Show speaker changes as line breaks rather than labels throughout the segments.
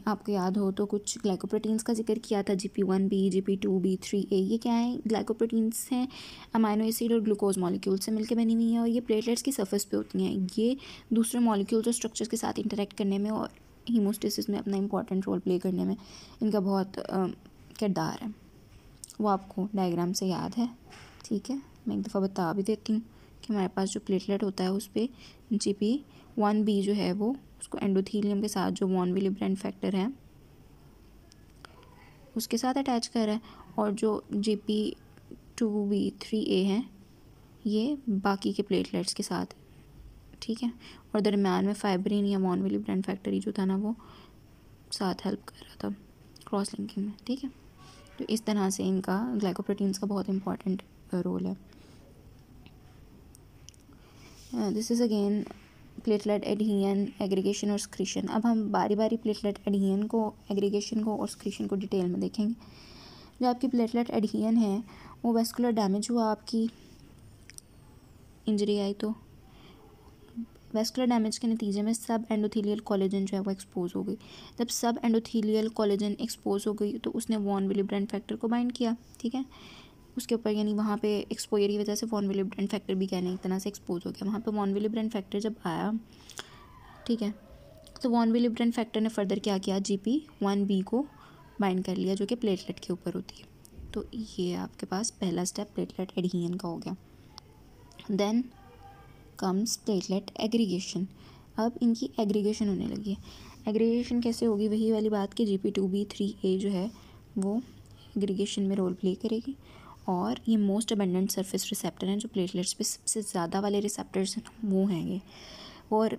आपको याद हो तो कुछ ग्लाइकोप्रोटीन्स का जिक्र किया था, GP1B, GP2B3A। ये क्या है? ग्लाइकोप्रोटीन्स हैं, अमाइनो एसिड और ग्लूकोज मॉलिक्यूल से मिलकर बनी हुई हैं और ये प्लेटलेट्स की सरफेस पे होती हैं। ये दूसरे मॉलिक्यूल्स और स्ट्रक्चर्स के साथ इंटरेक्ट करने में और हीमोस्टेसिस में अपना इंपॉर्टेंट रोल प्ले करने में इनका बहुत किरदार है। वो आपको डायग्राम से याद है, ठीक है। मैं एक दफ़ा बता भी देती हूँ कि हमारे पास जो प्लेटलेट होता है उस पर GP1B जो है वो उसको एंडोथीलियम के साथ जो वॉन विलिब्रेंड फैक्टर है उसके साथ अटैच कर रहा है, और जो GP2B3A है ये बाकी के प्लेटलेट्स के साथ, ठीक है। और दरम्यान में फाइब्रिन या वॉन विलिब्रेंड फैक्टर ही जो था ना वो साथ हेल्प कर रहा था क्रॉस लिंकिंग में, ठीक है। तो इस तरह से इनका ग्लाइकोप्रोटीन्स का बहुत इंपॉर्टेंट रोल है। This is again platelet एडहियन, aggregation और स्क्रीशन। अब हम बारी बारी प्लेटलेट एडहियन को, एग्रीगेशन को और स्क्रीशन को डिटेल में देखेंगे। जो आपकी प्लेटलेट एडहियन है वो वेस्कुलर डैमेज हुआ, आपकी इंजरी आई तो वेस्कुलर डैमेज के नतीजे में सब एंडोथीलियल कोलेजन जो है वो एक्सपोज हो गई। जब सब एंडोथीलियल कोलेजन एक्सपोज हो गई तो उसने वॉन विलिब्रेंड फैक्टर को बाइंड किया, ठीक है, उसके ऊपर, यानी वहाँ पे एक्सपोजर की वजह से वॉन विलिब्रेंड फैक्टर भी कहने एक तरह से एक्सपोज हो गया। वहाँ पे वॉन विलिब्रेंड फैक्टर जब आया, ठीक है, तो वॉन विलिब्रेंड फैक्टर ने फर्दर क्या किया, GP1B को बाइंड कर लिया जो कि प्लेटलेट के ऊपर होती है। तो ये आपके पास पहला स्टेप प्लेटलेट एडहियन का हो गया। Then comes platelet aggregation. अब इनकी एग्रीगेशन होने लगी है। एग्रीगेशन कैसे होगी? वही वाली बात कि GP2B3A जो है वो एग्रीगेशन में रोल प्ले करेगी, और ये मोस्ट अबेंडेंट सरफेस रिसेप्टर हैं जो प्लेटलेट्स पे सबसे ज़्यादा वाले रिसेप्टर्स हैं वो हैं ये। और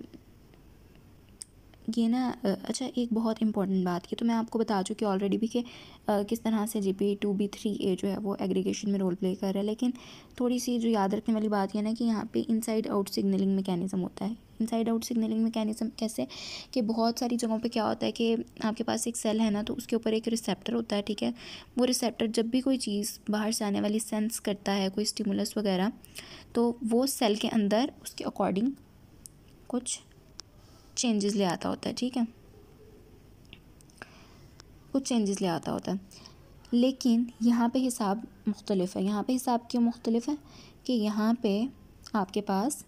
ये ना अच्छा, एक बहुत इंपॉर्टेंट बात की तो मैं आपको बता चुकी ऑलरेडी भी कि किस तरह से GP2B3A जो है वो एग्रीगेशन में रोल प्ले कर रहा है, लेकिन थोड़ी सी जो याद रखने वाली बात ये ना कि यहाँ पे इनसाइड आउट सिग्नलिंग मैकेनिज़्म होता है। इनसाइड आउट सिग्नलिंग मैकेनिज़्म कैसे कि बहुत सारी जगहों पे क्या होता है कि आपके पास एक सेल है ना, तो उसके ऊपर एक रिसेप्टर होता है, ठीक है। वो रिसेप्टर जब भी कोई चीज़ बाहर से आने वाली सेंस करता है, कोई स्टिमुलस वगैरह, तो वो सेल के अंदर उसके अकॉर्डिंग कुछ चेंजेस ले आता होता है, ठीक है, कुछ चेंजेस ले आता होता है। लेकिन यहाँ पे हिसाब मुख्तलिफ है। यहाँ पे हिसाब क्यों मुख्तलिफ है कि यहाँ पे आपके पास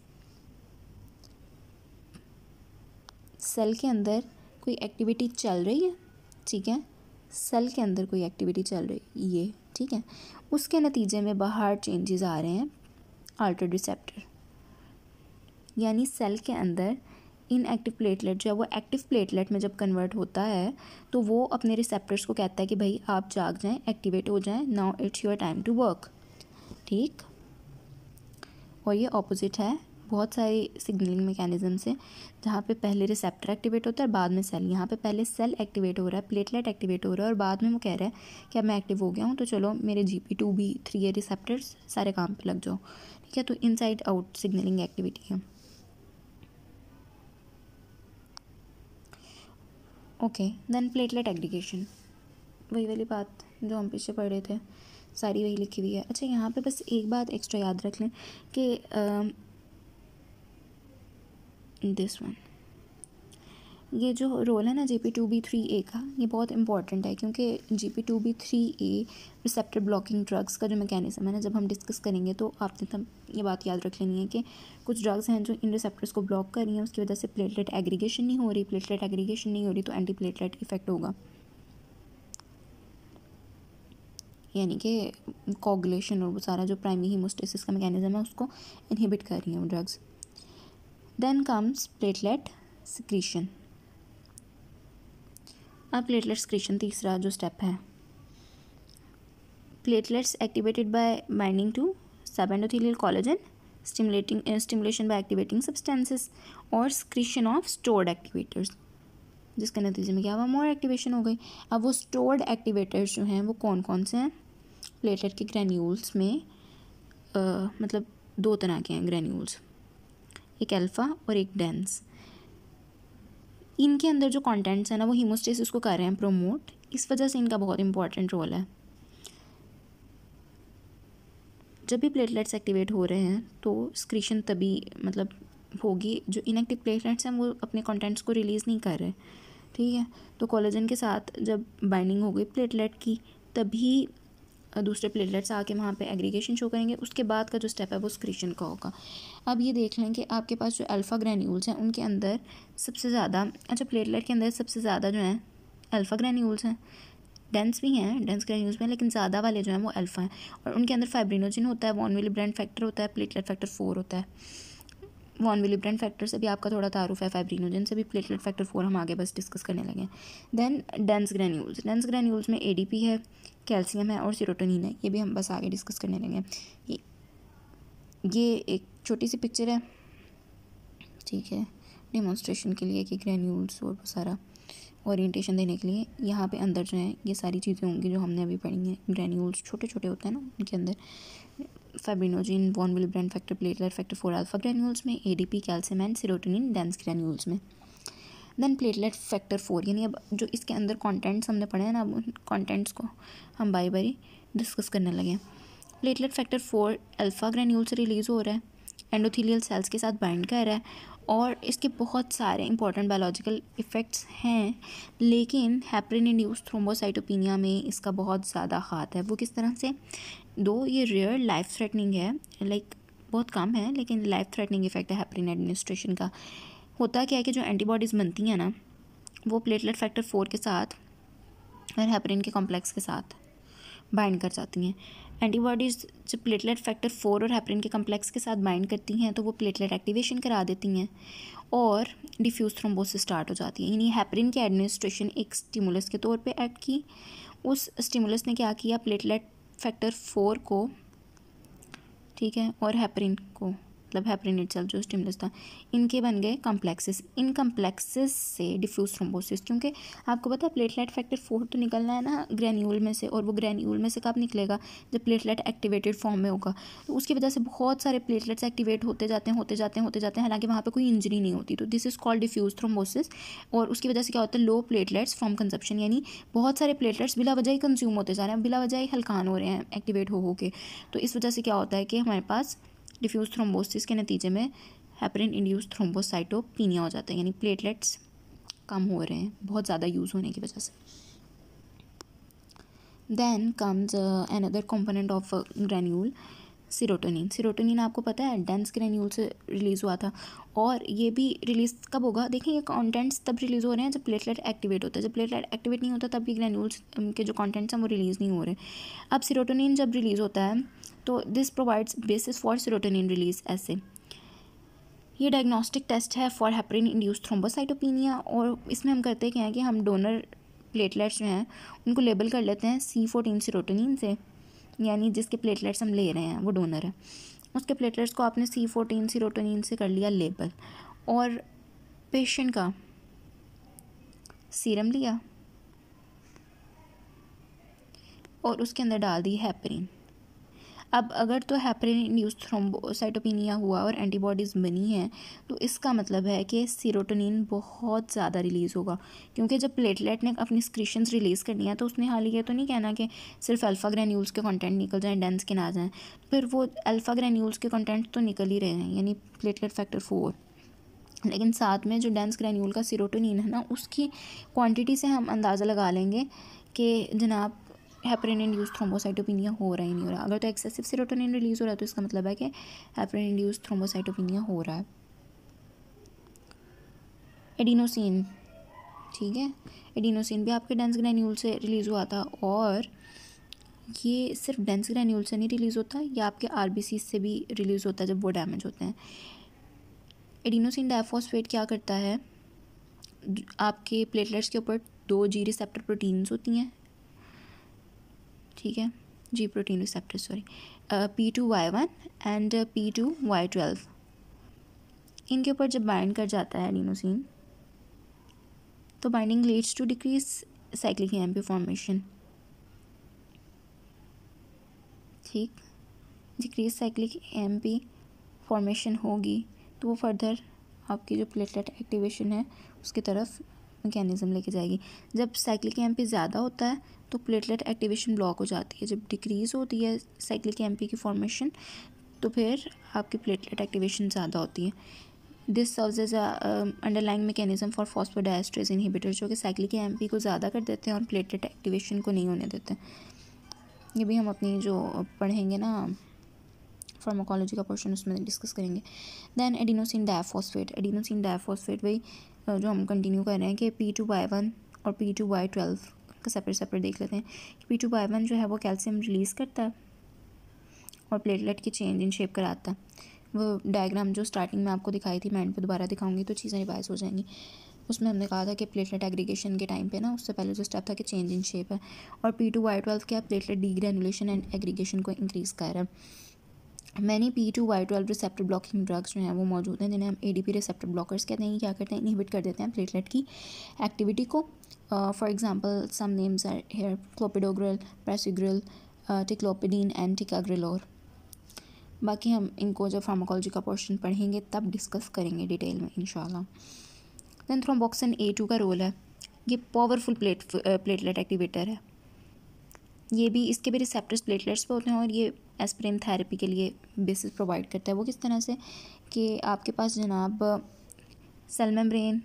सेल के अंदर कोई एक्टिविटी चल रही है, ठीक है, सेल के अंदर कोई एक्टिविटी चल रही है ये, ठीक है, उसके नतीजे में बाहर चेंजेस आ रहे हैं अल्टर्ड रिसेप्टर, यानी सेल के अंदर इनएक्टिव प्लेटलेट जो है वो एक्टिव प्लेटलेट में जब कन्वर्ट होता है तो वो अपने रिसेप्टर्स को कहता है कि भाई आप जाग जाएं, एक्टिवेट हो जाएं, now it's your time to work, ठीक। और ये ऑपोजिट है बहुत सारी सिग्नलिंग मैकेनिज्म से, जहाँ पे पहले रिसेप्टर एक्टिवेट होता है बाद में सेल। यहाँ पे पहले सेल एक्टिवेट हो रहा है, प्लेटलेट एक्टिवेट हो रहा है, और बाद में वो कह रहा है कि अब मैं एक्टिव हो गया हूँ तो चलो मेरे GP2B3A रिसेप्टर्स सारे काम पे लग जाओ, ठीक है। तो इनसाइड आउट सिग्नलिंग एक्टिविटी है। ओके, देन प्लेटलेट एग्रीगेशन, वही वाली बात जो हम पीछे पढ़ रहे थे, सारी वही लिखी हुई है। अच्छा, यहाँ पे बस एक बात एक्स्ट्रा याद रख लें कि दिस वन, ये जो रोल है ना GP2B3A का, ये बहुत इंपॉर्टेंट है क्योंकि GP2B3A रिसेप्टर ब्लॉकिंग ड्रग्स का जो मैकेनिज्म है ना, जब हम डिस्कस करेंगे तो आपने तब ये बात याद रख लेनी है कि कुछ ड्रग्स हैं जो इन रिसेप्टर्स को ब्लॉक कर रही हैं, उसकी वजह से प्लेटलेट एग्रीगेशन नहीं हो रही। प्लेटलेट एग्रीगेशन नहीं हो रही तो एंटी प्लेटलेट इफेक्ट होगा, यानी कि कोगुलेशन और वो सारा जो प्राइमरी हीमोस्टेसिस का मैकेनिज्म है उसको इनहिबिट कर रही हैं वो drugs. Then comes platelet secretion. अब प्लेटलेट सिक्रीशन तीसरा जो स्टेप है, platelets activated by binding to subendothelial collagen, stimulation by activating substances, और सिक्रीशन ऑफ स्टोर्ड एक्टिवेटर्स, जिसके नतीजे में क्या हुआ, मोर एक्टिवेशन हो गई। अब वो स्टोर्ड एक्टिवेटर्स जो हैं वो कौन कौन से हैं? प्लेटलेट के ग्रैन्यूल्स में मतलब दो तरह के हैं ग्रैन्यूल्स, एक अल्फ़ा और एक डेंस। इनके अंदर जो कंटेंट्स हैं ना वो हीमोस्टेसिस को कर रहे हैं प्रोमोट, इस वजह से इनका बहुत इंपॉर्टेंट रोल है। जब भी प्लेटलेट्स एक्टिवेट हो रहे हैं तो स्क्रीशन तभी मतलब होगी, जो इनएक्टिव प्लेटलेट्स हैं वो अपने कंटेंट्स को रिलीज़ नहीं कर रहे, ठीक है। तो कोलेजन के साथ जब बाइंडिंग हो गई प्लेटलेट की, तभी दूसरे प्लेटलेट्स आके वहाँ पे एग्रीगेशन शो करेंगे। उसके बाद का जो स्टेप है वो स्क्रीशन का होगा। अब ये देख लें कि आपके पास जो अल्फ़ा ग्रैन्यूल्स हैं उनके अंदर सबसे ज़्यादा, अच्छा प्लेटलेट के अंदर सबसे ज़्यादा जो है अल्फ़ा ग्रैन्यूल्स हैं, डेंस भी हैं, डेंस ग्रैन्यूल्स में, लेकिन ज़्यादा वाले जो हैं वो अल्फ़ा हैं। और उनके अंदर फाइब्रिनोजिन होता है, वॉन विलिब्रेंट फैक्टर होता है, प्लेटलेट फैक्टर 4 होता है। वॉन विलिब्रेंट फैक्टर से भी आपका थोड़ा तारुफ है, फाइब्रिनोजिन से भी, प्लेटलेट फैक्टर 4 हम आगे बस डिस्कस करने लगे। Then dense granules, dense granules में एडीपी है, कैल्शियम है और सीरोटोनिन है, ये भी हम बस आगे डिस्कस करने लगे। ये एक छोटी सी पिक्चर है, ठीक है, डेमोन्स्ट्रेशन के लिए कि ग्रैन्यूल्स और सारा ओरिएंटेशन देने के लिए। यहाँ पे अंदर जो है ये सारी चीज़ें होंगी जो हमने अभी पढ़ी हैं। ग्रैन्यूल्स छोटे छोटे होते हैं ना, उनके अंदर fibrinogen, von Willebrand factor, platelet factor 4 alpha granules में, ADP, calcium and serotonin dense granules में। देन प्लेटलेट फैक्टर 4, यानी अब जो इसके अंदर कंटेंट्स हमने पढ़े हैं ना, अब उन कंटेंट्स को हम बारी बारी डिस्कस करने लगे। प्लेटलेट फैक्टर 4 अल्फा ग्रैन्यूल से रिलीज़ हो रहा है, एंडोथेलियल सेल्स के साथ बाइंड कर रहा है और इसके बहुत सारे इंपॉर्टेंट बायोलॉजिकल इफ़ेक्ट्स हैं, लेकिन हेपरिन इंड्यूस्ड थ्रोम्बोसाइटोपिनिया में इसका बहुत ज़्यादा हाथ है। वो किस तरह से, दो ये रेयर लाइफ थ्रेटनिंग है, लाइक बहुत कम है, लेकिन लाइफ थ्रेटनिंग इफेक्ट है हेपरिन एडमिनिस्ट्रेशन का। होता क्या है कि जो एंटीबॉडीज़ बनती हैं ना, वो प्लेटलेट फैक्टर 4 के साथ और हेपरिन के कॉम्प्लेक्स के साथ बाइंड कर जाती हैं। एंटीबॉडीज़ जब प्लेटलेट फैक्टर 4 और हेपरिन के कॉम्प्लेक्स के साथ बाइंड करती हैं तो वो प्लेटलेट एक्टिवेशन करा देती हैं और डिफ्यूज थ्रोम्बोसिस स्टार्ट हो जाती है। यानी हेपरिन की एडमिनिस्ट्रेशन एक स्टिमुलस के तौर पे एक्ट की, उस स्टिमुलस ने क्या किया, प्लेटलेट फैक्टर 4 को, ठीक है, और हेपरिन को, मतलब हेपरिन इटसेल्फ जो स्टिमुलस था, इनके बन गए कॉम्प्लेक्सेस। इन कॉम्प्लेक्सेस से डिफ्यूज थ्रोम्बोसिस, क्योंकि आपको पता है प्लेटलेट फैक्टर 4 तो निकलना है ना ग्रैन्यूल में से, और वो ग्रैन्यूल में से कब निकलेगा, जब प्लेटलेट एक्टिवेटेड फॉर्म में होगा। तो उसकी वजह से बहुत सारे प्लेटलेट्स एक्टिवेट होते जाते हैं, हालांकि वहाँ पर कोई इंजरी नहीं होती। तो this is called diffuse thrombosis. और उसकी वजह से क्या होता है, लो प्लेटलेट्स फ्रॉम कंजप्शन, यानी बहुत सारे प्लेटलेट्स बिला वजह ही कंज्यूम होते जा रहे हैं, बिला वजह ही हल्कान हो रहे हैं एक्टिवेट हो के। तो इस वजह से क्या होता है कि हमारे पास डिफ्यूज थ्रोम्बोसिस के नतीजे में हेपरिन इंड्यूस्ड थ्रोम्बोसाइटोपिनिया हो जाता है, यानी प्लेटलेट्स कम हो रहे हैं बहुत ज़्यादा यूज़ होने की वजह से। Then comes another component of granule, serotonin. Serotonin आपको पता है डेंस ग्रैन्यूल से रिलीज़ हुआ था, और ये भी रिलीज़ कब होगा, देखें ये कॉन्टेंट्स तब रिलीज़ हो रहे हैं जब प्लेटलेट एक्टिवेट होता है। जब प्लेटलेट एक्टिवेट नहीं होता तब भी ग्रैन्यूल्स के जो कॉन्टेंट्स हैं वो रिलीज़ नहीं हो रहे। अब सीरोटोनिन जब रिलीज़ होता है तो this provides basis for serotonin release. ऐसे ये डायग्नोस्टिक टेस्ट है फॉर हेपरिन इंड्यूस्ड थ्रोम्बोसाइटोपिनिया, और इसमें हम करते क्या है कि हम डोनर प्लेटलेट्स जो हैं उनको लेबल कर लेते हैं C14 सीरोटोनिन से, यानी जिसके प्लेटलेट्स हम ले रहे हैं वो डोनर है, उसके प्लेटलेट्स को आपने C14 सीरोटोनिन से कर लिया लेबल, और पेशेंट का सीरम लिया और उसके अंदर डाल दी हेपरिन। अब अगर तो हेपरिन इंड्यूस्ड थ्रोम्बोसाइटोपिनिया हुआ और एंटीबॉडीज़ बनी हैं तो इसका मतलब है कि सीरोटोनिन बहुत ज़्यादा रिलीज़ होगा, क्योंकि जब प्लेटलेट ने अपनी स्क्रीशंस रिलीज़ करनी है तो उसने हाल ये तो नहीं कहना कि सिर्फ अल्फ़ा ग्रैन्यूल्स के कंटेंट निकल जाएँ, डेंस के ना जाएँ, फिर वो अल्फ़ा ग्रैन्यूल्स के कंटेंट तो निकल ही रहे हैं, यानी प्लेटलेट फैक्टर 4, लेकिन साथ में जो डेंस ग्रैन्यूल का सीरोटोनिन है ना, उसकी क्वांटिटी से हम अंदाज़ा लगा लेंगे कि जनाब हेपरिन इंड्यूस्ड थ्रोम्बोसाइटोपिनिया हो रहा ही नहीं हो रहा। अगर तो एक्सेसिव सीरोटोनिन रिलीज़ हो रहा है तो इसका मतलब है कि हेपरिन इंड्यूस्ड थ्रोम्बोसाइटोपिनिया हो रहा है। एडिनोसिन, ठीक है, एडिनोसिन भी आपके डेंस ग्रैन्यूल से रिलीज़ हुआ था, और ये सिर्फ डेंस ग्रैन्यूल से नहीं रिलीज़ होता, ये आपके RBC से भी रिलीज़ होता है जब वो डैमेज होते हैं। एडिनोसिन डाइफॉस्फेट क्या करता है, आपके प्लेटलेट्स के ऊपर 2G रिसेप्टर प्रोटीन्स होती हैं, ठीक है, G protein receptor, sorry, P2Y1 and P2Y12, इनके ऊपर जब बाइंड कर जाता है एडिनोसिन तो binding leads to decrease cyclic AMP formation, ठीक, डिक्रीज साइक्लिक AMP फॉर्मेशन होगी तो वो फर्दर आपकी जो प्लेटलेट एक्टिवेशन है उसकी तरफ मैकेनिज़्म लेके जाएगी। जब साइक्लिक AMP ज़्यादा होता है तो प्लेटलेट एक्टिवेशन ब्लॉक हो जाती है, जब डिक्रीज़ होती है साइक्लिक AMP की फॉर्मेशन तो फिर आपकी प्लेटलेट एक्टिवेशन ज़्यादा होती है। This serves as underlying mechanism for phosphodiesterase inhibitor, जो कि साइक्लिक एएमपी को ज़्यादा कर देते हैं और प्लेटलेट एक्टिवेशन को नहीं होने देते। ये भी हम अपनी जो पढ़ेंगे ना फार्माकोलॉजी का पोर्शन उसमें डिस्कस करेंगे। देन एडिनोसिन डाइफॉस्फेट वही जो हम कंटिन्यू कर रहे हैं कि P2Y1 और P2Y12 का सेपरेट देख लेते हैं। P2Y1 जो है वो कैल्शियम रिलीज़ करता है और प्लेटलेट की चेंज इन शेप कराता है। वो डायग्राम जो स्टार्टिंग में आपको दिखाई थी मैं एंड पे दोबारा दिखाऊंगी तो चीज़ें रिवाइज हो जाएंगी। उसमें हमने कहा था कि प्लेटलेट एग्रीगेशन के टाइम पे ना उससे पहले जो स्टेप था कि चेंज इन शेप है, और P2Y12 क्या प्लेटलेट डीग्रेनुलेशन एंड एग्रीगेशन को इंक्रीज़ कर रहा है। Many P2Y12 receptor blocking drugs जो हैं वो मौजूद हैं जिन्हें हम ADP रिसेप्टर ब्लॉकर्स कहते हैं। क्या करते हैं, इनहिबिट कर देते हैं प्लेटलेट की एक्टिविटी को। For example some names are here clopidogrel, prasugrel, ticlopidine and ticagrelor. बाकी हम इनको जब फार्माकोलॉजी का पोर्शन पढ़ेंगे तब डिस्कस करेंगे डिटेल में इंशाल्लाह। देन थ्रोम्बोक्सिन A2 का रोल है, ये पावरफुल प्लेटलेट एक्टिवेटर है। ये भी इसके भी रिसेप्टर्स प्लेटलेट्स पे होते हैं और ये एस्पिरिन थेरेपी के लिए बेसिस प्रोवाइड करता है। वो किस तरह से कि आपके पास जनाब सेल मेम्ब्रेन